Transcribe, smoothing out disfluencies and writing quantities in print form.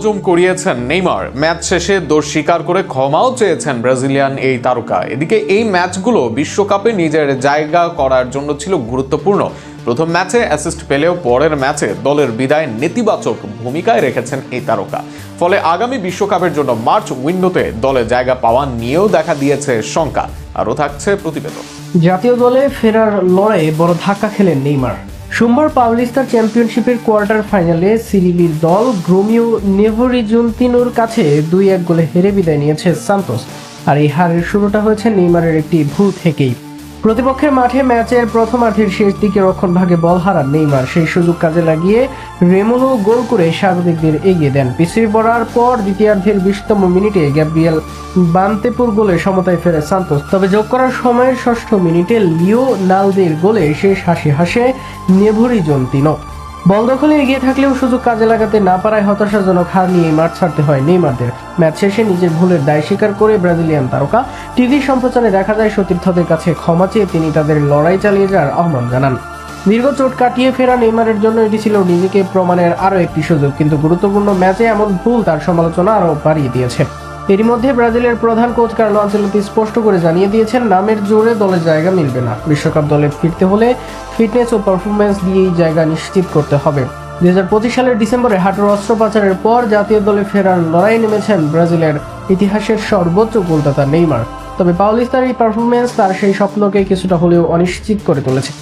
হজম করিয়েছেন Neymar. Match শেষে দোষ স্বীকার করে ক্ষমাও চেয়েছেন ব্রাজিলিয়ান এই তারকা। এদিকে এই ম্যাচগুলো বিশ্বকাপে নিজের জায়গা করার জন্য ছিল গুরুত্বপূর্ণ। প্রথম ম্যাচে অ্যাসিস্ট পেলেও পরের ম্যাচে দলের বিদায় নেতিবাচক ভূমিকায় রেখেছেন এই তারকা। ফলে আগামী বিশ্বকাপের জন্য মার্চ উইন্ডোতে দলে জায়গা পাওয়া নিয়েও দেখা দিয়েছে শঙ্কা। আরও থাকছে প্রতিবেদন। জাতীয় দলে ফেরার লড়াইয়ে বড় ধাক্কা খেলেন নেইমার। সোমবার পাউলিস্তা চ্যাম্পিয়নশিপের কোয়ার্টার ফাইনালে সিরিবির দল গ্রোমিও নেভোরিজন্তিনোর কাছে 2-1 গোলে হেরে বিদায় নিয়েছে সান্তোস। আর এই হারের শুরুটা হয়েছে নেইমারের একটি ভুল থেকেই। প্রতিপক্ষের মাঠে ম্যাচের প্রথমার্ধের শেষ দিকে রক্ষণভাগে বল হারান নেইমার। সেই সুযোগ কাজে লাগিয়ে রেমোলো গোল করে স্বাগতিকদের এগিয়ে দেন। পিছিয়ে পড়ার পর দ্বিতীয়ার্ধের 20তম মিনিটে গ্যাব্রিয়েল বান্তেপুর গোলে সমতায় ফেরে সান্তোস। তবে যোগ করার সময়ের 6ষ্ঠ মিনিটে লিও নালদের গোলে শেষ হাসি হাসে নেভোরিজন্তিনো। বল দখলে এগিয়ে থাকলেও সুযোগ কাজে লাগাতে না পারায় হতাশাজনক হার নিয়ে মাঠ ছাড়তে হয় নেইমারদের। ম্যাচ শেষে নিজের ভুলের দায় স্বীকার করে ব্রাজিলিয়ান তারকা টিভি সম্প্রচারে দেখা যায় সতীর্থদের কাছে ক্ষমা চেয়ে তিনি তাদের লড়াই চালিয়ে যাওয়ার আহ্বান জানান। দীর্ঘ চোট কাটিয়ে ফেরা নেইমারের জন্য এটি ছিল নিজেকে প্রমাণের আরও একটি সুযোগ, কিন্তু গুরুত্বপূর্ণ ম্যাচে এমন ভুল তার সমালোচনা আরও বাড়িয়ে দিয়েছে। এরই মধ্যে ব্রাজিলের প্রধান কোচ কার্লো আনচেলোত্তি স্পষ্ট করে জানিয়ে দিয়েছেন, নামের জোরে দলে জায়গা মিলবে না। বিশ্বকাপ দলে ফিরতে হলে ফিটনেস ও পারফরম্যান্স দিয়েই জায়গা নিশ্চিত করতে হবে। 2025 সালের ডিসেম্বরে হাঁটুর অস্ত্রোপচারের পর জাতীয় দলে ফেরার লড়াই নেমেছেন ব্রাজিলের ইতিহাসের সর্বোচ্চ গোলদাতা নেইমার। তবে পাউলিস্তার এই পারফরম্যান্স তার সেই স্বপ্নকে কিছুটা হলেও অনিশ্চিত করে তুলেছে।